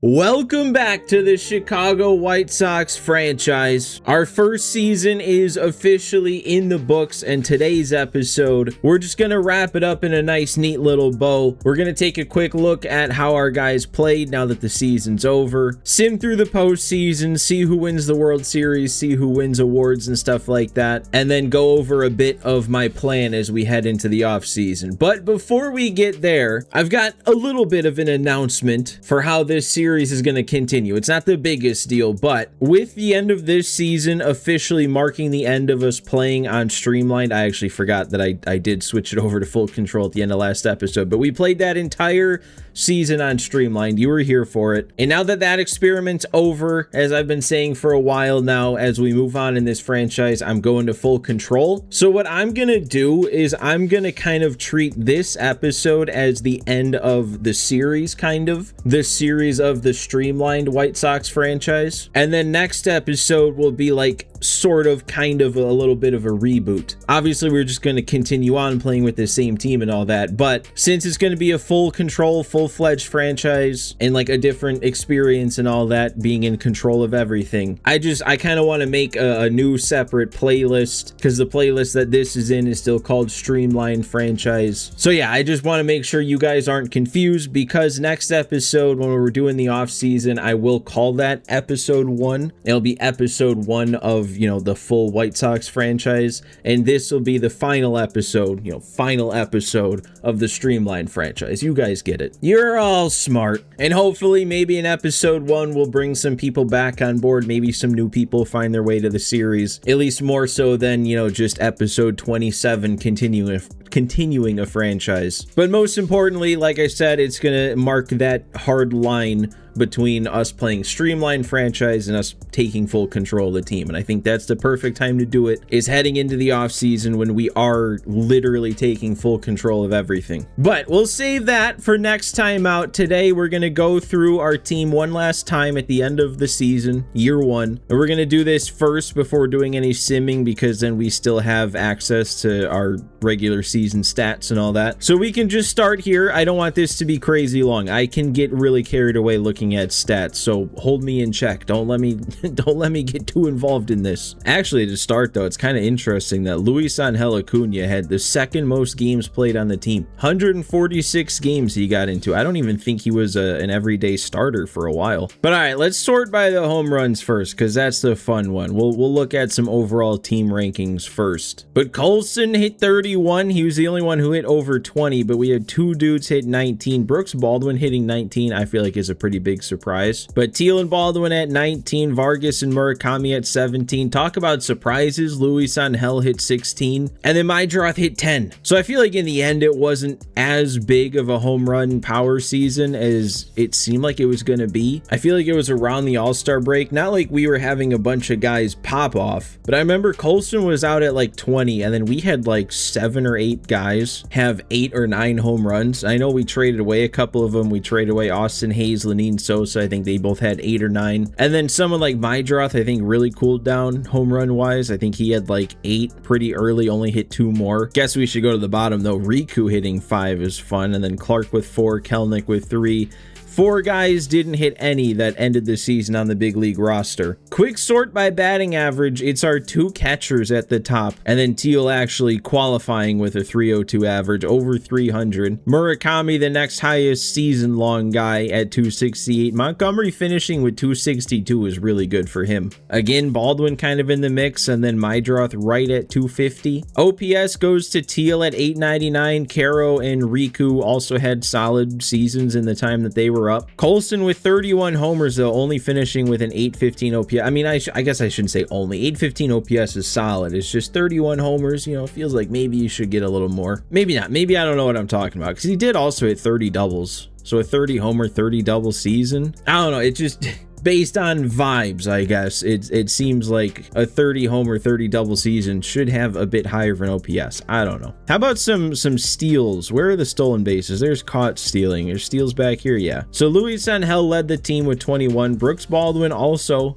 Welcome back to the Chicago White Sox franchise. Our first season is officially in the books, and today's episode, we're just going to wrap it up in a nice, neat little bow. We're going to take a quick look at how our guys played now that the season's over, sim through the postseason, see who wins the World Series, see who wins awards and stuff like that, and then go over a bit of my plan as we head into the offseason. But before we get there, I've got a little bit of an announcement for how this series is going to continue. It's not the biggest deal, but with the end of this season officially marking the end of us playing on Streamlined, I actually forgot that I did switch it over to full control at the end of last episode, but we played that entire season on Streamlined. You were here for it. And now that that experiment's over, as I've been saying for a while now, as we move on in this franchise, I'm going to full control. So what I'm going to do is I'm going to kind of treat this episode as the end of the series, the series of the Streamlined White Sox franchise. And then next episode will be like sort of kind of a little bit of a reboot. Obviously, we're just going to continue on playing with the same team and all that, but since it's going to be a full control, full-fledged franchise and like a different experience and all that, being in control of everything, I kind of want to make a new separate playlist, because the playlist that this is in is still called Streamlined Franchise. So yeah, I just want to make sure you guys aren't confused, because next episode, when we're doing the off season, I will call that episode 1. It'll be episode 1 of, the full White Sox franchise, and this will be the final episode, final episode of the Streamlined franchise. You guys get it. You're all smart. And hopefully maybe in episode 1 we'll bring some people back on board. Maybe some new people find their way to the series, at least more so than, just episode 27 continuing a franchise. But most importantly, like I said, it's gonna mark that hard line between us playing Streamlined franchise and us taking full control of the team. And I think that's the perfect time to do it, is heading into the off season when we are literally taking full control of everything. But we'll save that for next time out. Today we're going to go through our team one last time at the end of the season, year 1. And we're going to do this first before doing any simming, because then we still have access to our regular season stats and all that. So we can just start here. I don't want this to be crazy long. I can get really carried away looking at stats, so hold me in check. Don't let me get too involved in this. Actually, to start though, it's kind of interesting that Luis Angel Acuna had the second most games played on the team. 146 games he got into. I don't even think he was an everyday starter for a while. But all right, let's sort by the home runs first, because that's the fun one. We'll look at some overall team rankings first. But Colson hit 31. He was the only one who hit over 20, but we had 2 dudes hit 19. Brooks Baldwin hitting 19, I feel like, is a pretty big surprise. But Teal and Baldwin at 19, Vargas and Murakami at 17. Talk about surprises. Luis Angel hit 16, and then Maidroth hit 10. So I feel like in the end it wasn't as big of a home run power season as it seemed like it was going to be. I feel like it was around the All-Star break, not like we were having a bunch of guys pop off, but I remember Colson was out at like 20, and then we had like 7 or 8 guys have 8 or 9 home runs. I know we traded away a couple of them. We traded away Austin Hayes, Lenine Sosa. I think they both had 8 or 9. And then someone like Maidroth, I think, really cooled down home run wise. I think he had like 8 pretty early, only hit 2 more. Guess we should go to the bottom though. Riku hitting 5 is fun. And then Clark with 4, Kelnick with 3. 4 guys didn't hit any that ended the season on the big league roster. Quick sort by batting average, it's our 2 catchers at the top, and then Teal actually qualifying with a 302 average, over 300. Murakami, the next highest season-long guy at 268. Montgomery finishing with 262 is really good for him. Again, Baldwin kind of in the mix, and then Maidroth right at 250. OPS goes to Teal at 899. Caro and Riku also had solid seasons in the time that they were up. Colson with 31 homers though, only finishing with an 815 OPS. I mean, I guess I shouldn't say only. 815 OPS is solid. It's just 31 homers. It feels like maybe you should get a little more. Maybe not. Maybe I don't know what I'm talking about, because he did also hit 30 doubles. So a 30 homer, 30 double season. I don't know. It just based on vibes, I guess. It seems like a 30 homer, 30 double season should have a bit higher of an OPS. I don't know. How about some steals? Where are the stolen bases? There's caught stealing. There's steals back here, yeah. So Luis Angel led the team with 21. Brooks Baldwin also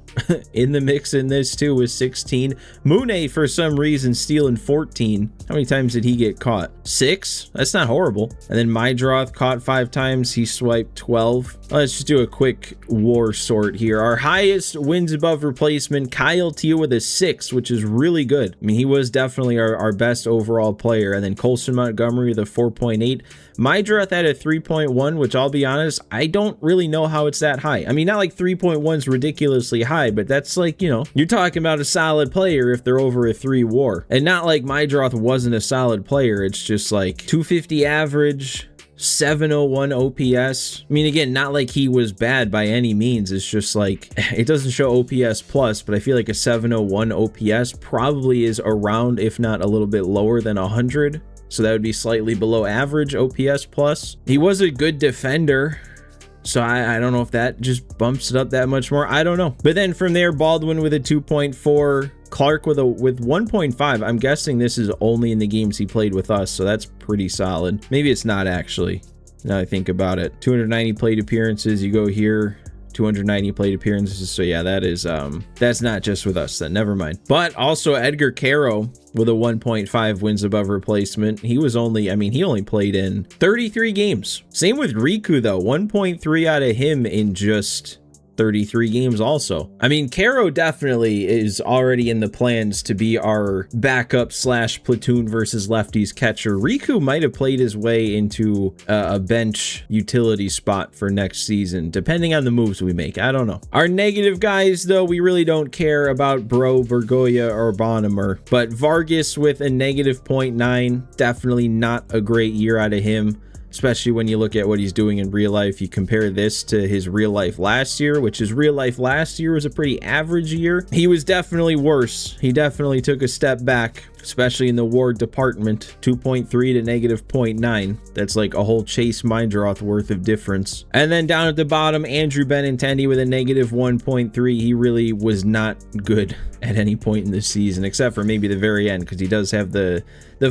in the mix in this too with 16. Mune, for some reason, stealing 14. How many times did he get caught? 6? That's not horrible. And then Mydroth caught 5 times. He swiped 12. Let's just do a quick war sort here. Our highest wins above replacement, Kyle Teo with a 6, which is really good. I mean, he was definitely our best overall player. And then Colson Montgomery with a 4.8. Mydroth had a 3.1, which I'll be honest, I don't really know how it's that high. I mean, not like 3.1 is ridiculously high, but that's like, you know, you're talking about a solid player if they're over a 3 WAR. And not like Mydroth wasn't a solid player. It's just like 250 average, 701 OPS. I mean, again, not like he was bad by any means. It's just like, it doesn't show OPS plus, but I feel like a 701 OPS probably is around, if not a little bit lower than 100. So that would be slightly below average OPS plus. He was a good defender, so I don't know if that just bumps it up that much more. I don't know. But then from there, Baldwin with a 2.4, Clark with 1.5. I'm guessing this is only in the games he played with us, so that's pretty solid. Maybe it's not actually, now I think about it. 290 plate appearances, you go here, 290 plate appearances. So yeah, that is that's not just with us then, never mind. But also Edgar Caro with a 1.5 wins above replacement. He was only, I mean, he only played in 33 games. Same with Riku though, 1.3 out of him in just 33 games also. I mean, Caro definitely is already in the plans to be our backup slash platoon versus lefties catcher. Riku might have played his way into a bench utility spot for next season, depending on the moves we make. I don't know. Our negative guys, though, we really don't care about Bro, Bergoya, or Bonham. But Vargas with a negative 0.9, definitely not a great year out of him, especially when you look at what he's doing in real life. You compare this to his real life last year, which his real life last year was a pretty average year. He was definitely worse. He definitely took a step back, especially in the WAR department. 2.3 to negative 0.9. That's like a whole Chase Mydroth worth of difference. And then down at the bottom, Andrew Benintendi with a negative 1.3. He really was not good at any point in the season, except for maybe the very end, because he does have the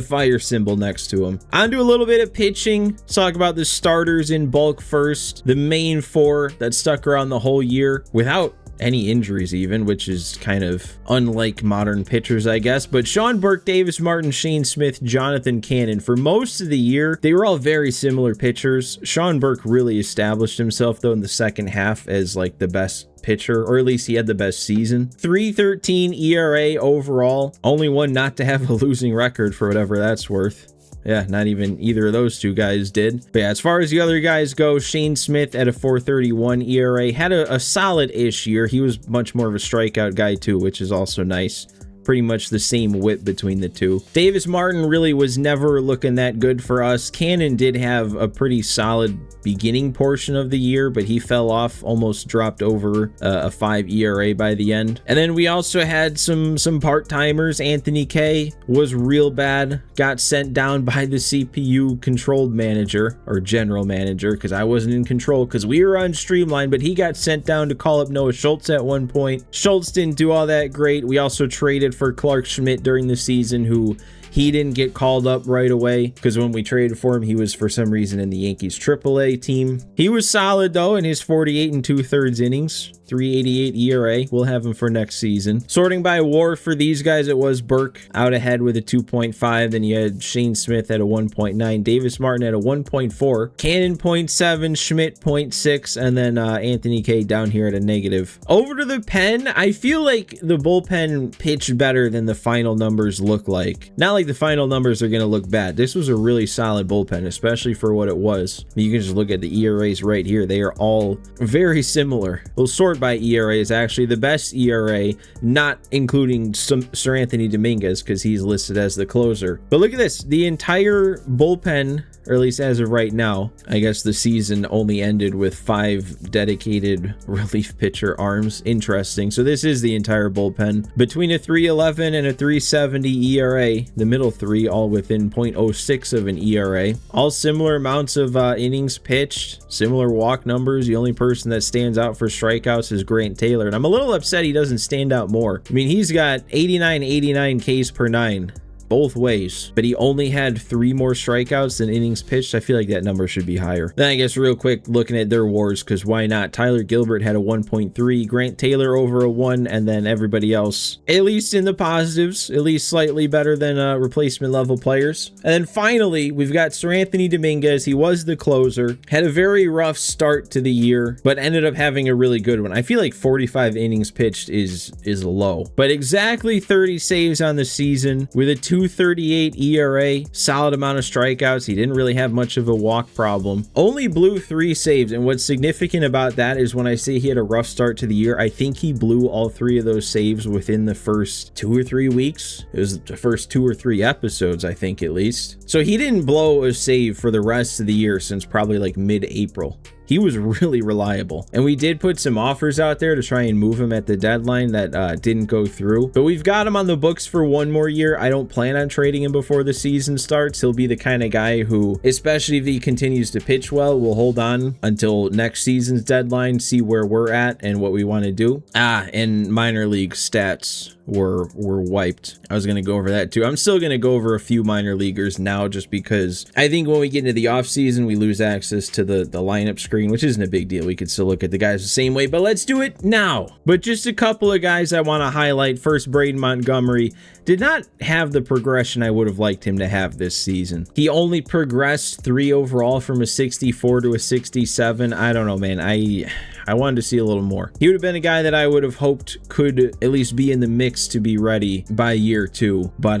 fire symbol next to him. On to a little bit of pitching. Let's talk about the starters in bulk first. The main 4 that stuck around the whole year without any injuries even, which is kind of unlike modern pitchers, I guess. But Sean Burke, Davis Martin, Shane Smith, Jonathan Cannon. For most of the year, they were all very similar pitchers. Sean Burke really established himself, though, in the second half as like the best pitcher, or at least he had the best season. 3.13 ERA overall. Only one not to have a losing record, for whatever that's worth. Yeah, not even either of those two guys did. But yeah, as far as the other guys go, Shane Smith at a 4.31 ERA had a solid-ish year. He was much more of a strikeout guy too, which is also nice. Pretty much the same whip between the two. Davis Martin really was never looking that good for us. Cannon did have a pretty solid beginning portion of the year, but he fell off, almost dropped over a 5 ERA by the end. And then we also had some part-timers. Anthony K was real bad, got sent down by the CPU controlled manager, or general manager, because I wasn't in control because we were on Streamlined, but he got sent down to call up Noah Schultz at one point. Schultz didn't do all that great. We also traded for Clark Schmidt during the season, who he didn't get called up right away, because when we traded for him, he was for some reason in the Yankees AAA team. He was solid though in his 48 2/3 innings. 3.88 ERA. We'll have him for next season. Sorting by WAR for these guys, it was Burke out ahead with a 2.5. Then you had Shane Smith at a 1.9. Davis Martin at a 1.4. Cannon 0.7. Schmidt 0.6. And then Anthony K down here at a negative. Over to the pen. I feel like the bullpen pitched better than the final numbers look like. Not like the final numbers are going to look bad. This was a really solid bullpen, especially for what it was. You can just look at the ERAs right here. They are all very similar. We'll sort by ERA. Is actually the best ERA, not including Sir Anthony Dominguez, because he's listed as the closer. But look at this. The entire bullpen or at least as of right now. I guess the season only ended with 5 dedicated relief pitcher arms. Interesting. So this is the entire bullpen. Between a 3.11 and a 3.70 ERA, the middle three all within 0.06 of an ERA. All similar amounts of innings pitched, similar walk numbers. The only person that stands out for strikeouts is Grant Taylor, and I'm a little upset he doesn't stand out more. I mean, he's got 89 Ks per 9 both ways, but he only had 3 more strikeouts than innings pitched. I feel like that number should be higher. Then I guess real quick, looking at their WARs, because why not? Tyler Gilbert had a 1.3, Grant Taylor over a 1, and then everybody else, at least in the positives, at least slightly better than replacement level players. And then finally, we've got Sir Anthony Dominguez. He was the closer, had a very rough start to the year, but ended up having a really good one. I feel like 45 innings pitched is low, but exactly 30 saves on the season with a 2.38 ERA, solid amount of strikeouts. He didn't really have much of a walk problem. Only blew 3 saves, and what's significant about that is when I say he had a rough start to the year, I think he blew all 3 of those saves within the first 2 or 3 weeks. It was the first 2 or 3 episodes, I think, at least. So he didn't blow a save for the rest of the year since probably like mid-April. He was really reliable, and we did put some offers out there to try and move him at the deadline that didn't go through, but we've got him on the books for 1 more year. I don't plan on trading him before the season starts. He'll be the kind of guy who, especially if he continues to pitch well, will hold on until next season's deadline, see where we're at and what we want to do. And minor league stats were wiped. I was going to go over that too. I'm still going to go over a few minor leaguers now, just because I think when we get into the off season, we lose access to the lineup screen, which isn't a big deal. We could still look at the guys the same way, but let's do it now. But just a couple of guys I want to highlight. First, Braden Montgomery did not have the progression I would have liked him to have this season. He only progressed 3 overall from a 64 to a 67. I don't know, man. I wanted to see a little more. He would have been a guy that I would have hoped could at least be in the mix to be ready by year 2. But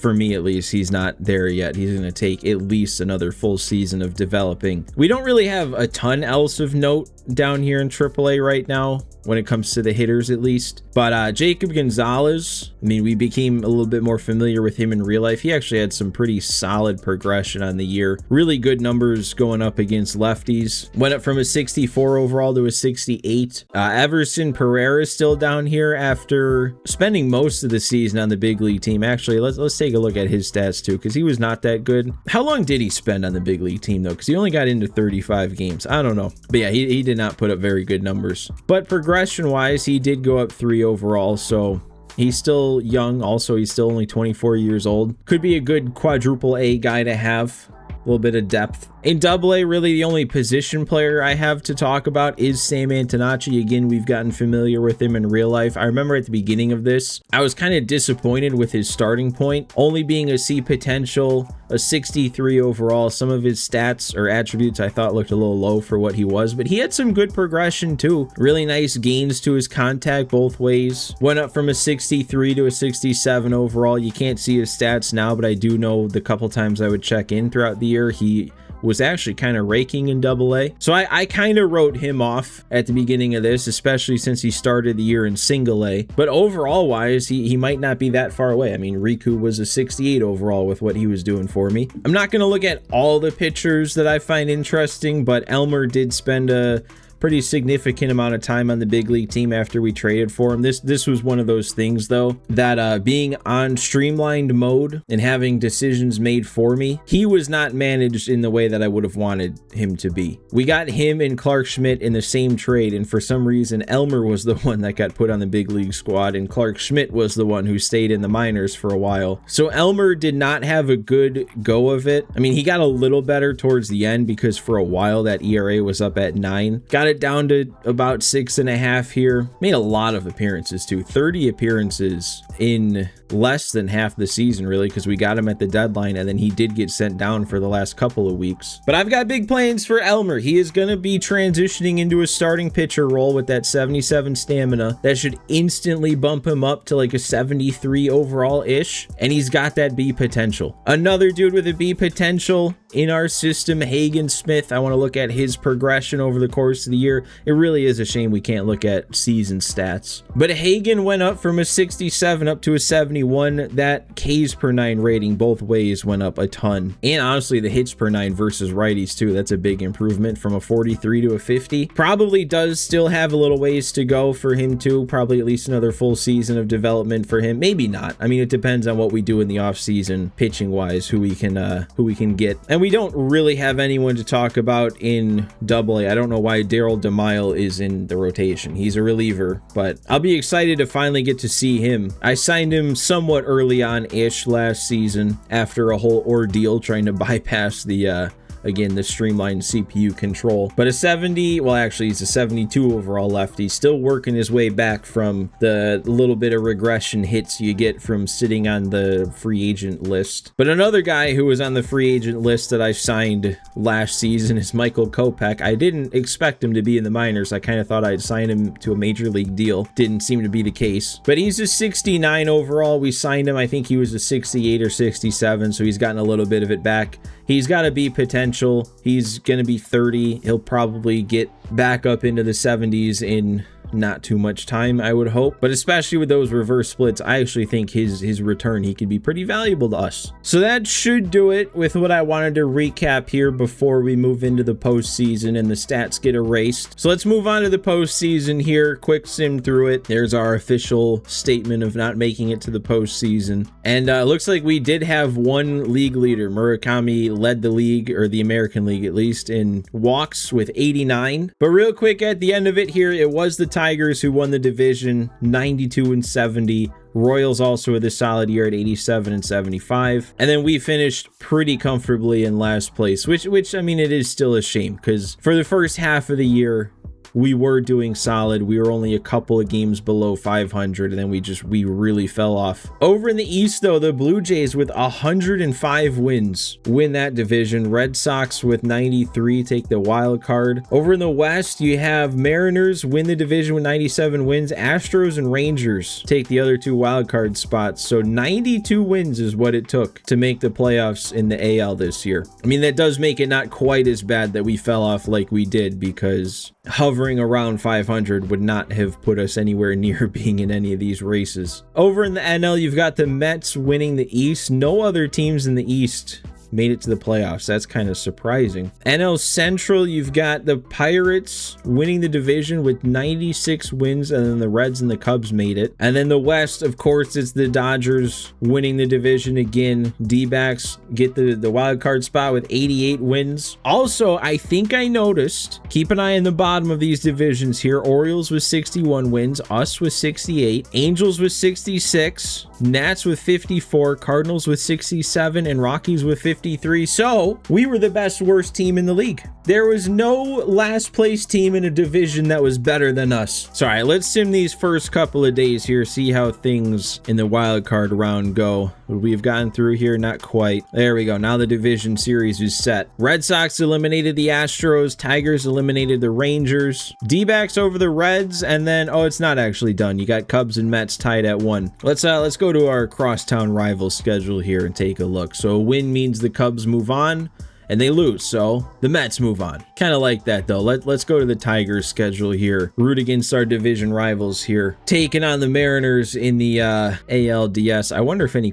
for me at least, he's not there yet. He's going to take at least another full season of developing. We don't really have a ton else of note down here in AAA right now when it comes to the hitters, at least. But Jacob Gonzalez, I mean, we became a little bit more familiar with him in real life. He actually had some pretty solid progression on the year. Really good numbers going up against lefties. Went up from a 64 overall to a 68. Everson Pereira is still down here after spending most of the season on the big league team. Actually, let's take a look at his stats too, because he was not that good. How long did he spend on the big league team though? Because he only got into 35 games. I don't know. But yeah, he did not put up very good numbers. But progression wise, he did go up 3 overall, so he's still young. Also, he's still only 24 years old. Could be a good quadruple A guy to have. A little bit of depth. In AA, really the only position player I have to talk about is Sam Antonacci. Again, we've gotten familiar with him in real life. I remember at the beginning of this, I was kind of disappointed with his starting point, only being a C potential, a 63 overall. Some of his stats or attributes I thought looked a little low for what he was, but he had some good progression too. Really nice gains to his contact both ways. Went up from a 63 to a 67 overall. You can't see his stats now, but I do know the couple times I would check in throughout the year, he was actually kind of raking in AA. So I kind of wrote him off at the beginning of this, especially since he started the year in single A. But overall wise, he might not be that far away. I mean, Riku was a 68 overall with what he was doing for me. I'm not going to look at all the pitchers that I find interesting, but Elmer did spend a pretty significant amount of time on the big league team after we traded for him. This was one of those things though, that being on streamlined mode and having decisions made for me, he was not managed in the way that I would have wanted him to be. We got him and Clark Schmidt in the same trade, and for some reason Elmer was the one that got put on the big league squad and Clark Schmidt was the one who stayed in the minors for a while. So Elmer did not have a good go of it. I mean, he got a little better towards the end because for a while that ERA was up at 9. Got it down to about 6.5 here. Made a lot of appearances too. 30 appearances in less than half the season, really, because we got him at the deadline and then he did get sent down for the last couple of weeks. But I've got big plans for Elmer. He is going to be transitioning into a starting pitcher role with that 77 stamina. That should instantly bump him up to like a 73 overall-ish, and he's got that B potential. Another dude with a B potential in our system. Hagen Smith, I want to look at his progression over the course of the year. It really is a shame we can't look at season stats. But Hagen went up from a 67 up to a 71. That Ks per 9 rating both ways went up a ton. And honestly, the hits per 9 versus righties too. That's a big improvement from a 43 to a 50. Probably does still have a little ways to go for him too. Probably at least another full season of development for him. Maybe not. I mean, it depends on what we do in the offseason pitching wise, who we can get. And we don't really have anyone to talk about in AA. I don't know why Daryl DeMille is in the rotation. He's a reliever, but I'll be excited to finally get to see him. I signed him somewhat early on-ish last season after a whole ordeal trying to bypass the again, the streamlined CPU control. But a 70, well, actually, he's a 72 overall lefty, still working his way back from the little bit of regression hits you get from sitting on the free agent list. But another guy who was on the free agent list that I signed last season is Michael Kopech. I didn't expect him to be in the minors. I kind of thought I'd sign him to a major league deal. Didn't seem to be the case. But he's a 69 overall. We signed him. I think he was a 68 or 67, so he's gotten a little bit of it back. He's got to be potential. He's going to be 30. He'll probably get back up into the 70s in not too much time, I would hope. But especially with those reverse splits, I actually think his return, he could be pretty valuable to us. So that should do it with what I wanted to recap here before we move into the postseason and the stats get erased. So let's move on to the postseason here. Quick sim through it. There's our official statement of not making it to the postseason. And looks like we did have one league leader. Murakami led the league, or the American League at least, in walks with 89. But real quick at the end of it here, it was the Tigers who won the division, 92 and 70. Royals also with a solid year at 87 and 75. And then we finished pretty comfortably in last place, which I mean, it is still a shame because for the first half of the year, we were doing solid. We were only a couple of games below 500, and then we really fell off. Over in the East, though, the Blue Jays with 105 wins win that division. Red Sox with 93 take the wild card. Over in the West, you have Mariners win the division with 97 wins. Astros and Rangers take the other two wild card spots. So 92 wins is what it took to make the playoffs in the AL this year. I mean, that does make it not quite as bad that we fell off like we did, because hovering around 500 would not have put us anywhere near being in any of these races. Over in the NL, you've got the Mets winning the East. No other teams in the East made it to the playoffs. That's kind of surprising. NL Central, you've got the Pirates winning the division with 96 wins, and then the Reds and the Cubs made it. And then the West, of course, it's the Dodgers winning the division again. D-backs get the wild card spot with 88 wins. Also, I think I noticed, keep an eye on the bottom of these divisions here. Orioles with 61 wins, us with 68, Angels with 66, Nats with 54, Cardinals with 67, and Rockies with 53. So we were the best worst team in the league. There was no last place team in a division that was better than us. So all right, let's sim these first couple of days here, see how things in the wild card round go. We've gotten through here, not quite. There we go. Now the division series is set. Red Sox eliminated the Astros. Tigers eliminated the Rangers. D-backs over the Reds, and then it's not actually done. You got Cubs and Mets tied at 1. Let's go to our crosstown rival schedule here and take a look. So a win means the Cubs move on, and they lose, so the Mets move on. Kind of like that, though. Let's go to the Tigers schedule here. Root against our division rivals here. Taking on the Mariners in the ALDS. I wonder if any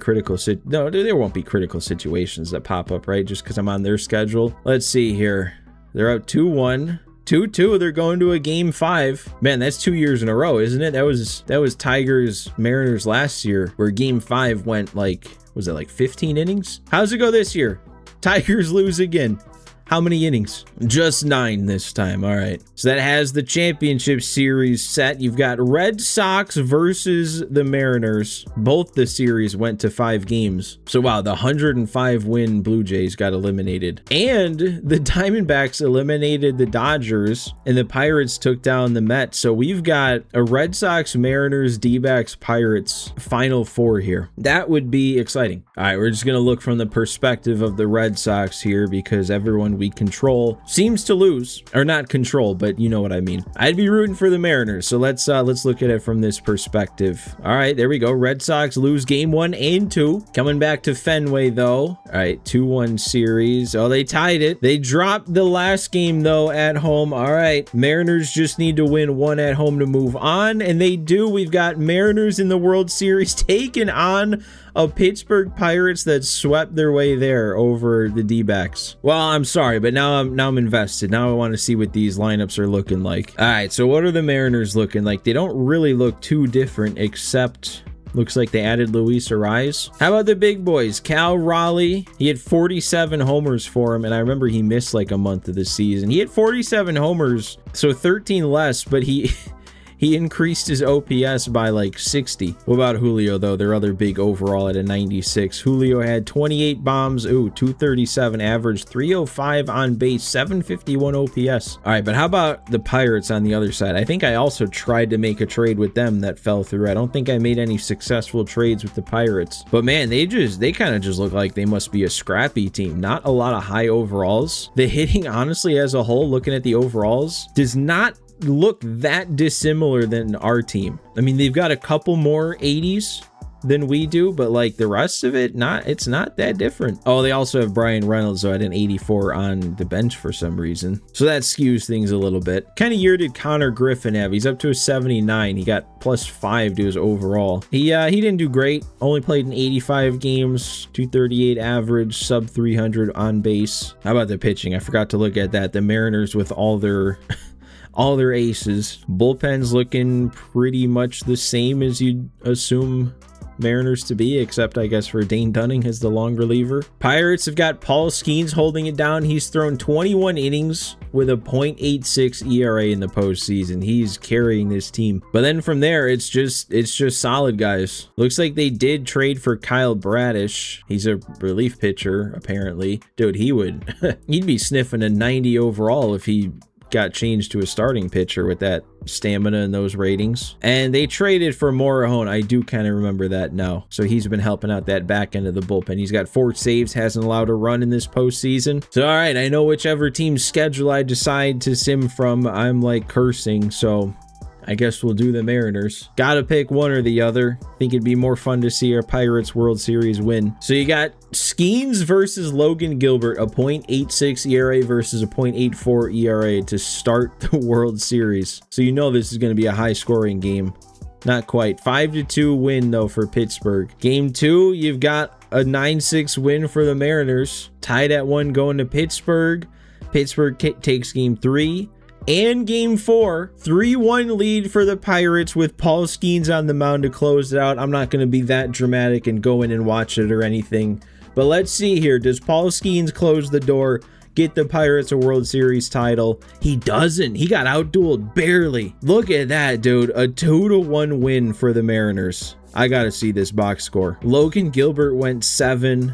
no, there won't be critical situations that pop up, right? Just because I'm on their schedule. Let's see here. They're up 2-1. 2-2, they're going to a game 5. Man, that's 2 years in a row, isn't it? That was Tigers Mariners last year, where game 5 went was it like 15 innings? How's it go this year? Tigers lose again. How many innings? Just 9 this time. All right. So that has the championship series set. You've got Red Sox versus the Mariners. Both the series went to 5 games. So wow, the 105 win Blue Jays got eliminated. And the Diamondbacks eliminated the Dodgers, and the Pirates took down the Mets. So we've got a Red Sox, Mariners, D-backs, Pirates Final 4 here. That would be exciting. All right, we're just going to look from the perspective of the Red Sox here, because everyone division we control seems to lose, or not control, but you know what I mean. I'd be rooting for the Mariners. So let's look at it from this perspective. All right, there we go. Red Sox lose game 1 and 2. Coming back to Fenway though. All right, 2-1 series. Oh, they tied it. They dropped the last game though at home. All right, Mariners just need to win 1 at home to move on, and they do. We've got Mariners in the World Series taking on a Pittsburgh Pirates that swept their way there over the D-backs. Well, I'm sorry, but now I'm invested. Now I want to see what these lineups are looking like. All right, so what are the Mariners looking like? They don't really look too different, except looks like they added Luis Ariz. How about the big boys? Cal Raleigh, he had 47 homers for him, and I remember he missed like a month of the season. He had 47 homers, so 13 less, but he increased his OPS by like 60. What about Julio though? Their other big overall at a 96. Julio had 28 bombs, 237 average, 305 on base, 751 OPS. All right, but how about the Pirates on the other side? I think I also tried to make a trade with them that fell through. I don't think I made any successful trades with the Pirates, but man, they kind of just look like they must be a scrappy team. Not a lot of high overalls. The hitting, honestly, as a whole, looking at the overalls, does not look that dissimilar than our team. I mean, they've got a couple more 80s than we do, but like the rest of it, it's not that different. Oh, they also have Brian Reynolds, so I had an 84 on the bench for some reason, so that skews things a little bit. Kind of year did Connor Griffin have? He's up to a 79. He got +5 to his overall. He didn't do great. Only played in 85 games, 238 average, sub 300 on base. How about the pitching? I forgot to look at that. The Mariners with all their aces. Bullpen's looking pretty much the same as you'd assume Mariners to be, except I guess for Dane Dunning as the long reliever. Pirates have got Paul Skeens holding it down. He's thrown 21 innings with a .86 ERA in the postseason. He's carrying this team. But then from there, it's just solid, guys. Looks like they did trade for Kyle Bradish. He's a relief pitcher, apparently. Dude, he'd be sniffing a 90 overall if he got changed to a starting pitcher with that stamina and those ratings. And they traded for Morahone. I do kind of remember that now. So he's been helping out that back end of the bullpen. He's got 4 saves, hasn't allowed a run in this postseason. So all right, I know whichever team's schedule I decide to sim from, I'm like cursing, so I guess we'll do the Mariners. Gotta pick one or the other. Think it'd be more fun to see our Pirates World Series win. So you got Skeens versus Logan Gilbert, a .86 ERA versus a .84 ERA to start the World Series. So you know this is going to be a high scoring game. Not quite. 5-2 win though for Pittsburgh. Game 2, you've got a 9-6 win for the Mariners. Tied at 1 going to Pittsburgh. Pittsburgh takes game 3. And game 4, 3-1 lead for the Pirates with Paul Skeens on the mound to close it out. I'm not going to be that dramatic and go in and watch it or anything. But let's see here. Does Paul Skeens close the door, get the Pirates a World Series title? He doesn't. He got outdueled barely. Look at that, dude. A 2-1 win for the Mariners. I got to see this box score. Logan Gilbert went 7.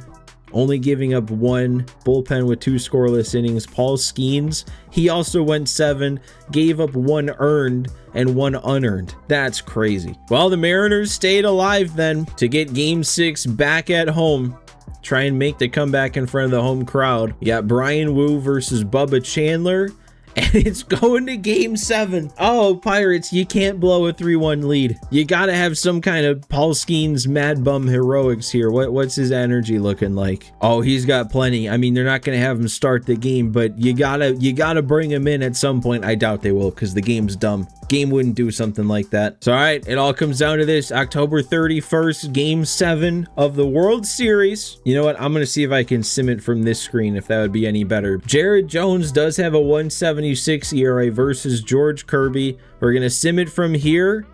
Only giving up 1, bullpen with 2 scoreless innings. Paul Skeens, he also went 7, gave up 1 earned and 1 unearned. That's crazy. Well, the Mariners stayed alive then to get game 6 back at home. Try and make the comeback in front of the home crowd. You got Brian Wu versus Bubba Chandler. And it's going to game 7. Oh, Pirates, you can't blow a 3-1 lead. You got to have some kind of Paul Skeens mad bum heroics here. What's his energy looking like? Oh, he's got plenty. I mean, they're not going to have him start the game, but you gotta bring him in at some point. I doubt they will because the game's dumb. Game wouldn't do something like that. So, all right, it all comes down to this. October 31st, game 7 of the World Series. You know what? I'm going to see if I can sim it from this screen, if that would be any better. Jared Jones does have a 1.76 ERA versus George Kirby. We're going to sim it from here.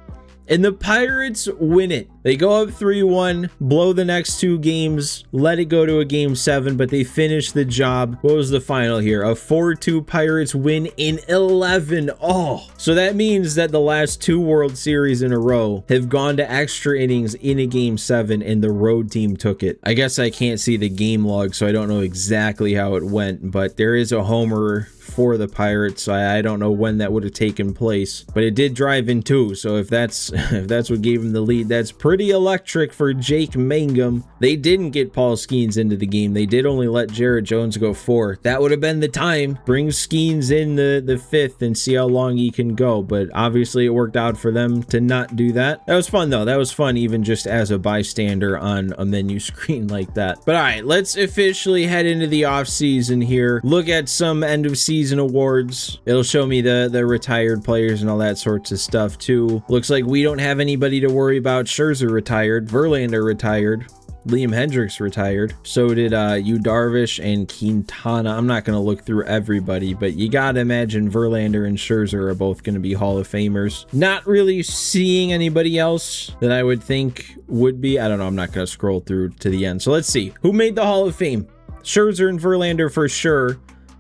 And the Pirates win it. They go up 3-1, blow the next 2 games, let it go to a game 7, but they finish the job. What was the final here? A 4-2 Pirates win in 11. Oh, so that means that the last 2 World Series in a row have gone to extra innings in a game 7, and the road team took it. I guess I can't see the game log, so I don't know exactly how it went, but there is a homer for the Pirates. I don't know when that would have taken place, but it did drive in 2. So if that's what gave him the lead, that's pretty pretty electric for Jake Mangum. They didn't get Paul Skeens into the game. They did only let Jared Jones go 4. That would have been the time. Bring Skeens in the 5th and see how long he can go. But obviously it worked out for them to not do that. That was fun though. That was fun even just as a bystander on a menu screen like that. But all right, let's officially head into the off season here. Look at some end of season awards. It'll show me the retired players and all that sorts of stuff too. Looks like we don't have anybody to worry about. Scherzer retired, Verlander retired, Liam Hendricks retired. So did Yu Darvish and Quintana. I'm not going to look through everybody, but you got to imagine Verlander and Scherzer are both going to be Hall of Famers. Not really seeing anybody else that I would think would be. I don't know. I'm not going to scroll through to the end. So let's see. Who made the Hall of Fame? Scherzer and Verlander for sure.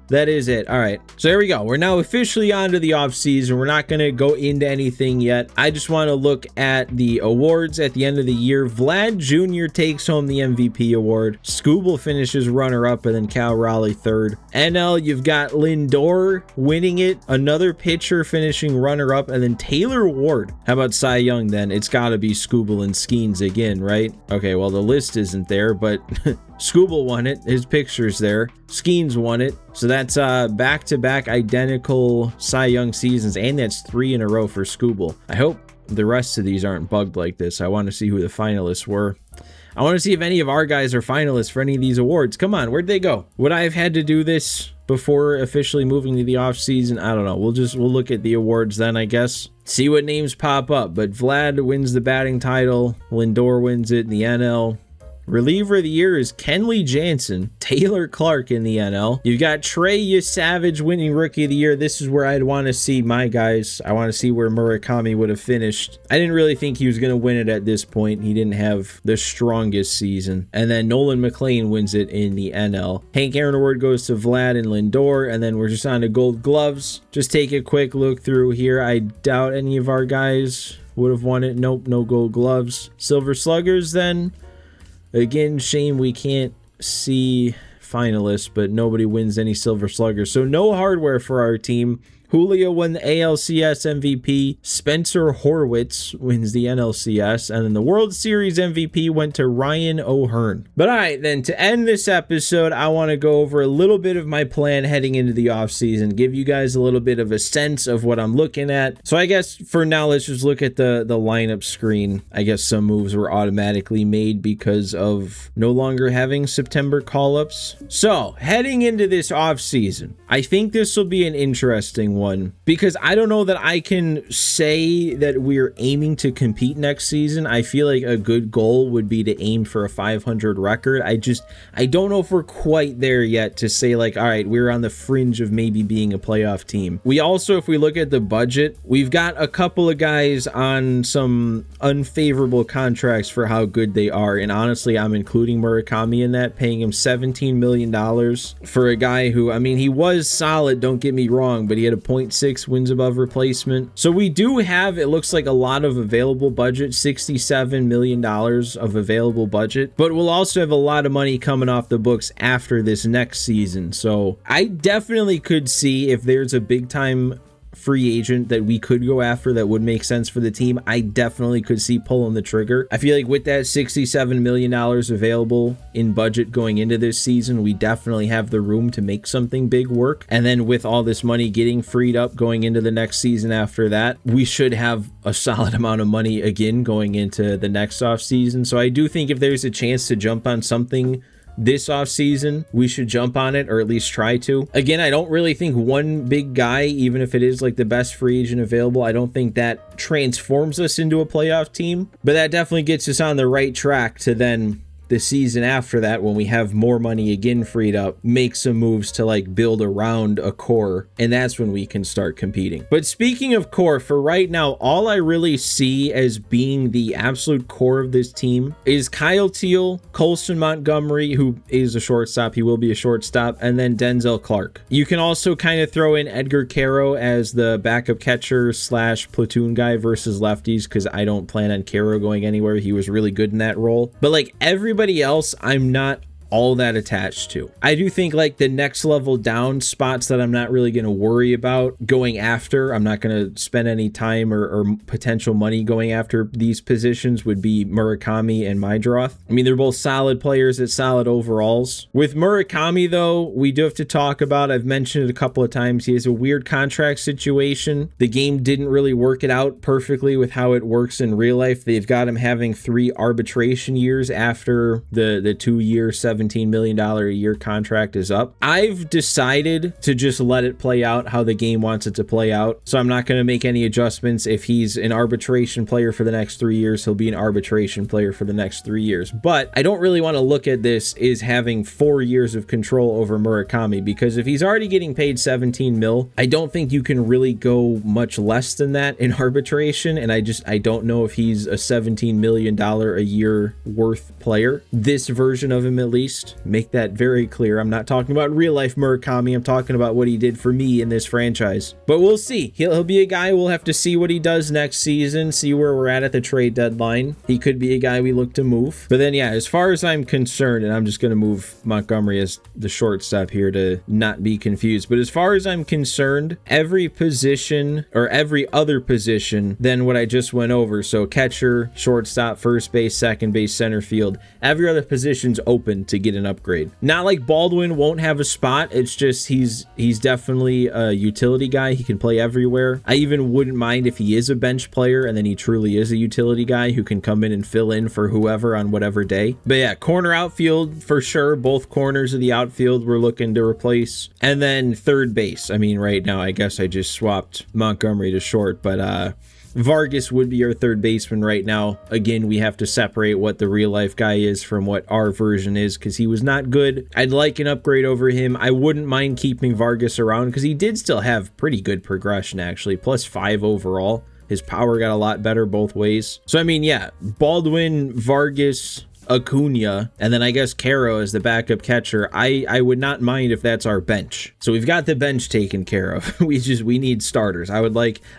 That is it. All right. So there we go. We're now officially on to the off season. We're not going to go into anything yet. I just want to look at the awards at the end of the year. Vlad Jr. takes home the MVP award. Scooble finishes runner up, and then Cal Raleigh 3rd. NL, you've got Lindor winning it. Another pitcher finishing runner up, and then Taylor Ward. How about Cy Young then? It's got to be Scooble and Skeens again, right? Okay, well, the list isn't there, but Scooble won it. His picture's there. Skeens won it. So that's back-to-back identical Cy Young seasons, and that's 3 in a row for Scooble. I hope the rest of these aren't bugged like this. I want to see who the finalists were. I want to see if any of our guys are finalists for any of these awards. Come on, where'd they go? Would I have had to do this before officially moving to the off season? I don't know. We'll look at the awards then, I guess. See what names pop up. But Vlad wins the batting title. Lindor wins it in the NL. Reliever of the year is Kenley Jansen. Taylor Clark in the NL. You've got Trey Savage winning rookie of the year. This is where I'd want to see my guys. I want to see where Murakami would have finished. I didn't really think he was going to win it at this point. He didn't have the strongest season. And then Nolan McLean wins it in the NL. Hank Aaron Award goes to Vlad and Lindor. And then we're just on to Gold Gloves. Just take a quick look through here. I doubt any of our guys would have won it. Nope, no Gold Gloves. Silver Sluggers then. Again, shame we can't see finalists, but nobody wins any Silver Sluggers. So no hardware for our team. Julio won the ALCS MVP. Spencer Horwitz wins the NLCS. And then the World Series MVP went to Ryan O'Hearn. But all right, then to end this episode, I want to go over a little bit of my plan heading into the offseason, give you guys a little bit of a sense of what I'm looking at. So I guess for now, let's just look at the lineup screen. I guess some moves were automatically made because of no longer having September call-ups. So heading into this offseason, I think this will be an interesting one because I don't know that I can say that we're aiming to compete next season. I feel like a good goal would be to aim for a 500 record. I don't know if we're quite there yet to say like, all right, we're on the fringe of maybe being a playoff team. We also, if we look at the budget, we've got a couple of guys on some unfavorable contracts for how good they are. And honestly, I'm including Murakami in that, paying him $17 million for a guy who, I mean, he was solid, don't get me wrong, but he had a 0.6 wins above replacement. So we do have, it looks like a lot of available budget, $67 million of available budget, but we'll also have a lot of money coming off the books after this next season. So I definitely could see if there's a big time free agent that we could go after that would make sense for the team. I definitely could see pulling the trigger. I feel like with that $67 million available in budget going into this season, we definitely have the room to make something big work. And then with all this money getting freed up going into the next season after that, we should have a solid amount of money again going into the next off season. So I do think if there's a chance to jump on something this offseason, we should jump on it, or at least try to. Again, I don't really think one big guy, even if it is like the best free agent available, I don't think that transforms us into a playoff team, but that definitely gets us on the right track to then the season after that, when we have more money again freed up, make some moves to like build around a core, and that's when we can start competing. But speaking of core, for right now, all I really see as being the absolute core of this team is Kyle Teal, Colson Montgomery, who is a shortstop, he will be a shortstop, and then Denzel Clark. You can also kind of throw in Edgar Caro as the backup catcher slash platoon guy versus lefties, because I don't plan on Caro going anywhere. He was really good in that role. But like everybody else, I'm not all that attached to. I do think like the next level down spots that I'm not really going to worry about going after, I'm not going to spend any time or potential money going after these positions, would be Murakami and Maedroth. I mean, they're both solid players at solid overalls. With Murakami though, we do have to talk about, I've mentioned it a couple of times, he has a weird contract situation. The game didn't really work it out perfectly with how it works in real life. They've got him having 3 arbitration years after the 2-year $17 million a year contract is up. I've decided to just let it play out how the game wants it to play out, so I'm not going to make any adjustments. If he's an arbitration player for the next 3 years, he'll be an arbitration player for the next 3 years. But I don't really want to look at this as having 4 years of control over Murakami, because if he's already getting paid 17 mil, I don't think you can really go much less than that in arbitration, and I don't know if he's a $17 million a year worth player. This version of him, at least. Make that very clear. I'm not talking about real life Murakami. I'm talking about what he did for me in this franchise. But we'll see. He'll be a guy. We'll have to see what he does next season, see where we're at the trade deadline. He could be a guy we look to move. But then, yeah, as far as I'm concerned, and I'm just going to move Montgomery as the shortstop here to not be confused. But as far as I'm concerned, every position or every other position than what I just went over, so catcher, shortstop, first base, second base, center field, every other position's open to get an upgrade. Not like Baldwin won't have a spot. It's just he's definitely a utility guy. He can play everywhere. I even wouldn't mind if he is a bench player and then he truly is a utility guy who can come in and fill in for whoever on whatever day. But yeah, corner outfield for sure. Both corners of the outfield we're looking to replace. And then third base. I mean, right now, I guess I just swapped Montgomery to short, but Vargas would be our third baseman right now. Again, we have to separate what the real life guy is from what our version is, because he was not good. I'd like an upgrade over him. I wouldn't mind keeping Vargas around because he did still have pretty good progression, actually, +5 overall. His power got a lot better both ways. So, I mean, yeah, Baldwin, Vargas, Acuna, and then I guess Caro as the backup catcher. I would not mind if that's our bench. So we've got the bench taken care of. We need starters. I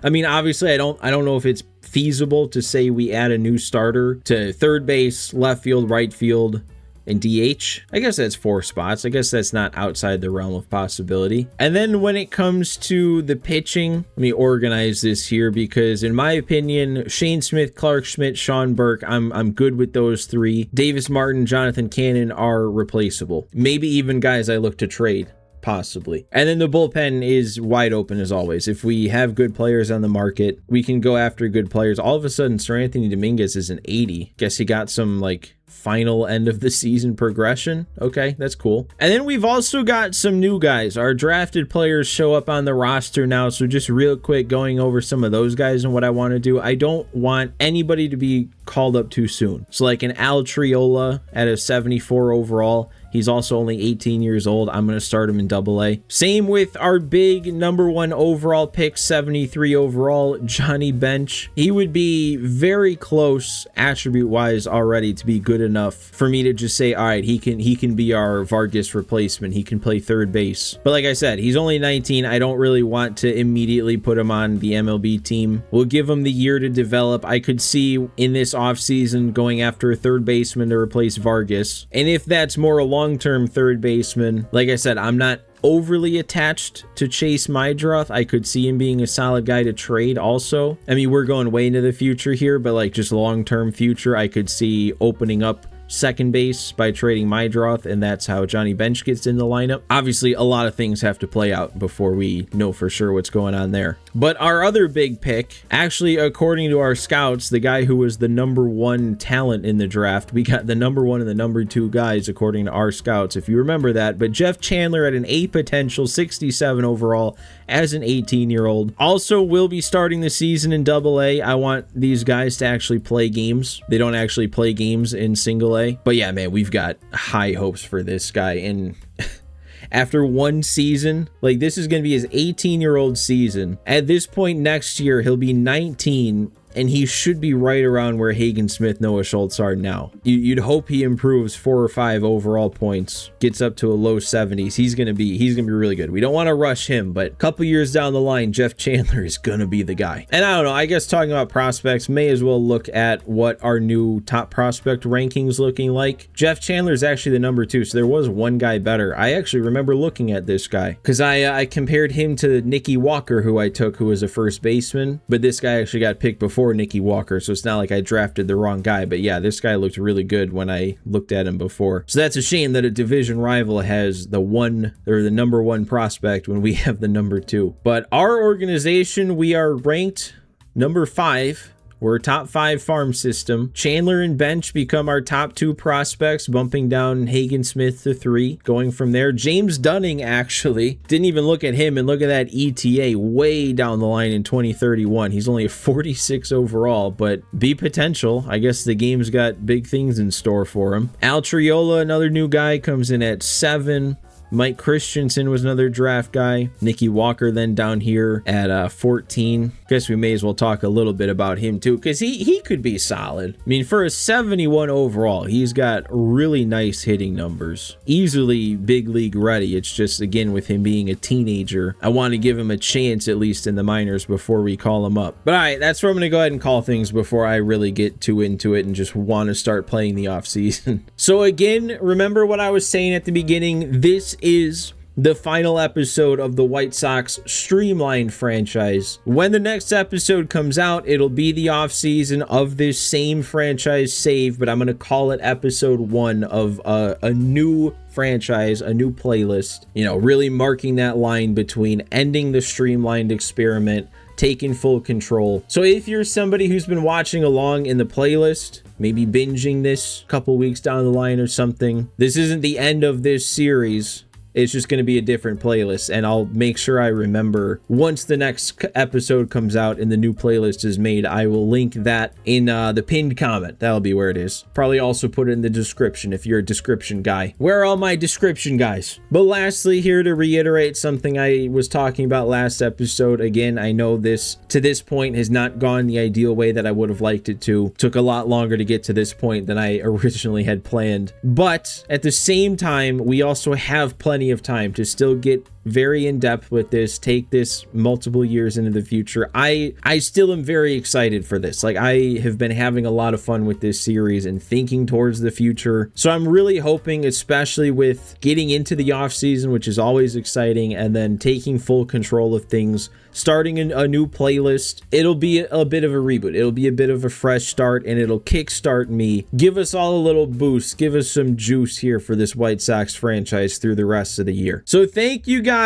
mean, obviously I don't know if it's feasible to say we add a new starter to third base, left field, right field, and DH. I guess that's 4 spots. I guess that's not outside the realm of possibility. And then when it comes to the pitching, let me organize this here, because in my opinion, Shane Smith, Clark Schmidt, Sean Burke, I'm good with those 3. Davis Martin, Jonathan Cannon are replaceable. Maybe even guys I look to trade. Possibly. And then the bullpen is wide open as always. If we have good players on the market, we can go after good players. All of a sudden, Sir Anthony Dominguez is an 80. Guess he got some like final end of the season progression. Okay, that's cool. And then we've also got some new guys. Our drafted players show up on the roster now. So just real quick going over some of those guys and what I want to do. I don't want anybody to be called up too soon. So like an Al Triola at a 74 overall. He's also only 18 years old. I'm going to start him in AA. Same with our big #1 overall pick, 73 overall, Johnny Bench. He would be very close attribute-wise already to be good enough for me to just say, all right, he can be our Vargas replacement. He can play third base. But like I said, he's only 19. I don't really want to immediately put him on the MLB team. We'll give him the year to develop. I could see in this offseason going after a third baseman to replace Vargas. And if that's more a long-term third baseman, like I said, I'm not overly attached to Chase Maedroth. I could see him being a solid guy to trade also. I mean, we're going way into the future here, but like just long-term future, I could see opening up second base by trading Maedroth, and that's how Johnny Bench gets in the lineup. Obviously, a lot of things have to play out before we know for sure what's going on there. But our other big pick, actually, according to our scouts, the guy who was the #1 talent in the draft, we got the #1 and the #2 guys according to our scouts, if you remember that. But Jeff Chandler at an A potential, 67 overall as an 18-year-old. Also will be starting the season in AA. I want these guys to actually play games. They don't actually play games in single A. But yeah, man, we've got high hopes for this guy. And after one season, like this is going to be his 18-year-old season. At this point next year, he'll be 19. and he should be right around where Hagen Smith, Noah Schultz are now. You'd hope he improves 4 or 5 overall points, gets up to a low 70s. He's gonna be really good. We don't want to rush him, but a couple years down the line, Jeff Chandler is gonna be the guy. And I don't know, I guess talking about prospects, may as well look at what our new top prospect rankings looking like. Jeff Chandler is actually the number 2, so there was one guy better. I actually remember looking at this guy because I compared him to Nicky Walker, who I took, who was a first baseman, but this guy actually got picked before Nicky Walker, so it's not like I drafted the wrong guy. But yeah, this guy looked really good when I looked at him before. So that's a shame that a division rival has the number 1 prospect when we have the number 2. But our organization, we are ranked number 5. We're a top 5 farm system. Chandler and Bench become our top 2 prospects, bumping down Hagen Smith to 3. Going from there, James Dunning actually didn't even look at him, and look at that ETA way down the line in 2031. He's only a 46 overall, but be potential. I guess the game's got big things in store for him. Al Triola, another new guy, comes in at 7. Mike Christensen was another draft guy. Nicky Walker then down here at 14. Guess we may as well talk a little bit about him too, because he could be solid. I mean, for a 71 overall, he's got really nice hitting numbers. Easily big league ready. It's just, again, with him being a teenager, I want to give him a chance, at least in the minors, before we call him up. But all right, that's where I'm going to go ahead and call things before I really get too into it and just want to start playing the offseason. So again, remember what I was saying at the beginning. This is the final episode of the White Sox Streamlined franchise. When the next episode comes out, it'll be the offseason of this same franchise save, but I'm going to call it episode 1 of a new franchise, a new playlist, you know, really marking that line between ending the Streamlined experiment, taking full control. So if you're somebody who's been watching along in the playlist, maybe binging this a couple weeks down the line or something, this isn't the end of this series. It's just going to be a different playlist, and I'll make sure I remember once the next episode comes out and the new playlist is made. I will link that in the pinned comment. That'll be where it is. Probably also put it in the description if you're a description guy. Where are all my description guys? But lastly, here to reiterate something I was talking about last episode. Again, I know this to this point has not gone the ideal way that I would have liked it to. Took a lot longer to get to this point than I originally had planned. But at the same time, we also have plenty of time to still get very in depth with this, take this multiple years into the future. I still am very excited for this. Like, I have been having a lot of fun with this series and thinking towards the future. So I'm really hoping, especially with getting into the off season, which is always exciting, and then taking full control of things, starting a new playlist, it'll be a bit of a reboot. It'll be a bit of a fresh start, and it'll kickstart me, give us all a little boost, give us some juice here for this White Sox franchise through the rest of the year. So thank you guys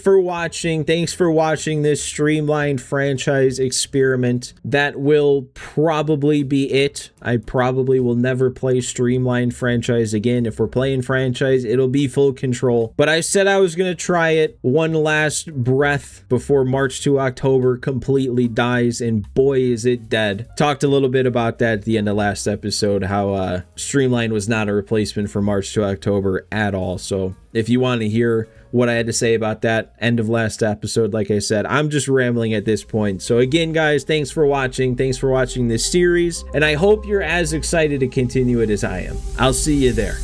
for watching. Thanks for watching this Streamlined franchise experiment. That will probably be it. I probably will never play Streamlined franchise again. If we're playing franchise, it'll be full control. But I said I was going to try it one last breath before March to October completely dies, and boy is it dead. Talked a little bit about that at the end of last episode, how Streamlined was not a replacement for March to October at all. So if you want to hear what I had to say about that end of last episode, like I said, I'm just rambling at this point. So again, guys, thanks for watching. Thanks for watching this series, and I hope you're as excited to continue it as I am. I'll see you there.